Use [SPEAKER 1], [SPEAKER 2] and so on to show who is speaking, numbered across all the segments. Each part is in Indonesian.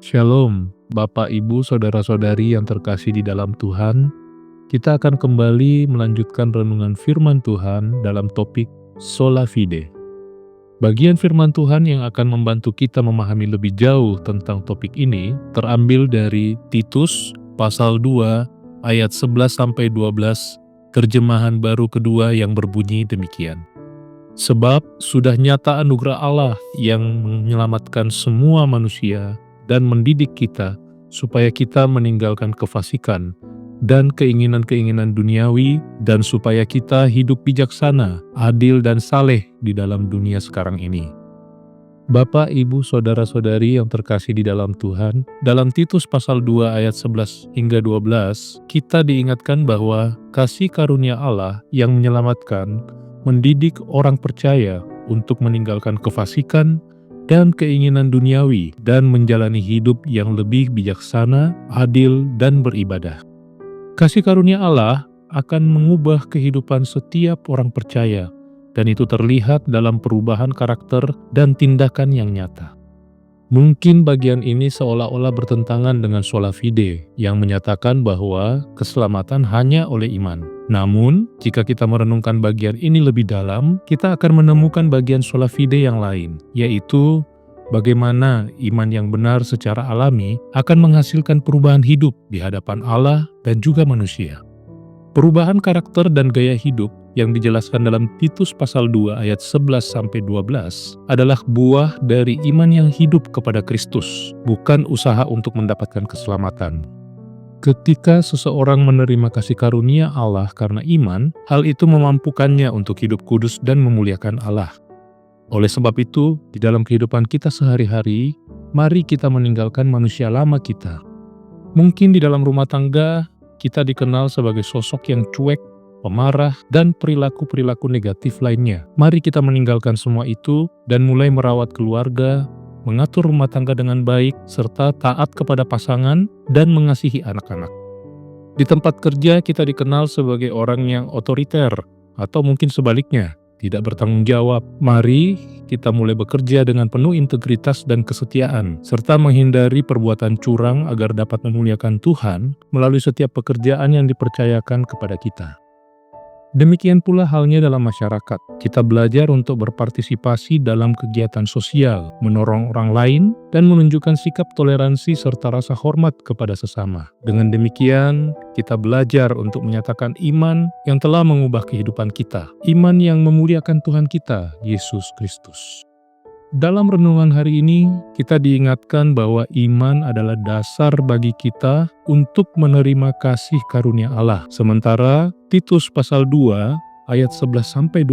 [SPEAKER 1] Shalom, Bapak, Ibu, Saudara-saudari yang terkasih di dalam Tuhan. Kita akan kembali melanjutkan renungan firman Tuhan dalam topik Sola Fide. Bagian firman Tuhan yang akan membantu kita memahami lebih jauh tentang topik ini terambil dari Titus pasal 2 ayat 11-12, terjemahan baru kedua yang berbunyi demikian. Sebab sudah nyata anugerah Allah yang menyelamatkan semua manusia dan mendidik kita supaya kita meninggalkan kefasikan dan keinginan-keinginan duniawi, dan supaya kita hidup bijaksana, adil, dan saleh di dalam dunia sekarang ini. Bapak, Ibu, Saudara-saudari yang terkasih di dalam Tuhan, dalam Titus pasal 2 ayat 11 hingga 12, kita diingatkan bahwa kasih karunia Allah yang menyelamatkan mendidik orang percaya untuk meninggalkan kefasikan dan keinginan duniawi dan menjalani hidup yang lebih bijaksana, adil, dan beribadah. Kasih karunia Allah akan mengubah kehidupan setiap orang percaya, dan itu terlihat dalam perubahan karakter dan tindakan yang nyata. Mungkin bagian ini seolah-olah bertentangan dengan sola fide yang menyatakan bahwa keselamatan hanya oleh iman. Namun, jika kita merenungkan bagian ini lebih dalam, kita akan menemukan bagian sola fide yang lain, yaitu bagaimana iman yang benar secara alami akan menghasilkan perubahan hidup di hadapan Allah dan juga manusia. Perubahan karakter dan gaya hidup yang dijelaskan dalam Titus pasal 2 ayat 11-12 adalah buah dari iman yang hidup kepada Kristus, bukan usaha untuk mendapatkan keselamatan. Ketika seseorang menerima kasih karunia Allah karena iman, hal itu memampukannya untuk hidup kudus dan memuliakan Allah. Oleh sebab itu, di dalam kehidupan kita sehari-hari, mari kita meninggalkan manusia lama kita. Mungkin di dalam rumah tangga, kita dikenal sebagai sosok yang cuek, pemarah, dan perilaku-perilaku negatif lainnya. Mari kita meninggalkan semua itu dan mulai merawat keluarga, mengatur rumah tangga dengan baik, serta taat kepada pasangan dan mengasihi anak-anak. Di tempat kerja, kita dikenal sebagai orang yang otoriter, atau mungkin sebaliknya, tidak bertanggung jawab. Mari kita mulai bekerja dengan penuh integritas dan kesetiaan, serta menghindari perbuatan curang agar dapat memuliakan Tuhan melalui setiap pekerjaan yang dipercayakan kepada kita. Demikian pula halnya dalam masyarakat. Kita belajar untuk berpartisipasi dalam kegiatan sosial, menolong orang lain, dan menunjukkan sikap toleransi serta rasa hormat kepada sesama. Dengan demikian, kita belajar untuk menyatakan iman yang telah mengubah kehidupan kita. Iman yang memuliakan Tuhan kita, Yesus Kristus. Dalam renungan hari ini, kita diingatkan bahwa iman adalah dasar bagi kita untuk menerima kasih karunia Allah. Sementara Titus pasal 2 ayat 11-12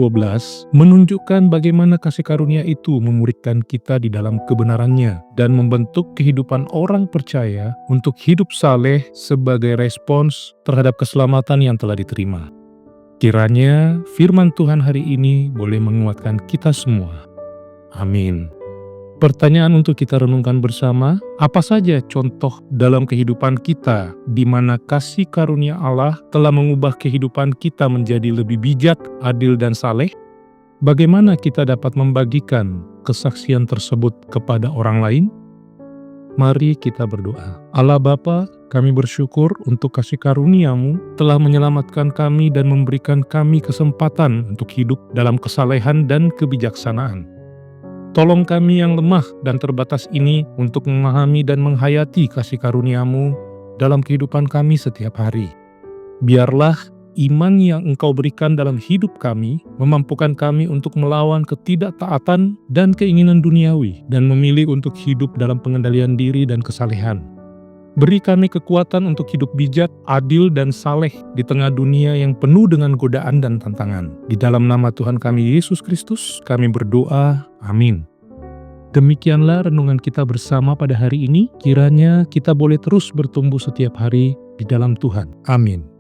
[SPEAKER 1] menunjukkan bagaimana kasih karunia itu memuridkan kita di dalam kebenarannya dan membentuk kehidupan orang percaya untuk hidup saleh sebagai respons terhadap keselamatan yang telah diterima. Kiranya firman Tuhan hari ini boleh menguatkan kita semua. Amin. Pertanyaan untuk kita renungkan bersama, apa saja contoh dalam kehidupan kita di mana kasih karunia Allah telah mengubah kehidupan kita menjadi lebih bijak, adil, dan saleh? Bagaimana kita dapat membagikan kesaksian tersebut kepada orang lain? Mari kita berdoa. Allah Bapa, kami bersyukur untuk kasih karunia-Mu telah menyelamatkan kami dan memberikan kami kesempatan untuk hidup dalam kesalehan dan kebijaksanaan. Tolong kami yang lemah dan terbatas ini untuk memahami dan menghayati kasih karunia-Mu dalam kehidupan kami setiap hari. Biarlah iman yang Engkau berikan dalam hidup kami memampukan kami untuk melawan ketidaktaatan dan keinginan duniawi dan memilih untuk hidup dalam pengendalian diri dan kesalehan. Beri kami kekuatan untuk hidup bijak, adil, dan saleh di tengah dunia yang penuh dengan godaan dan tantangan. Di dalam nama Tuhan kami Yesus Kristus, kami berdoa. Amin. Demikianlah renungan kita bersama pada hari ini. Kiranya kita boleh terus bertumbuh setiap hari di dalam Tuhan. Amin.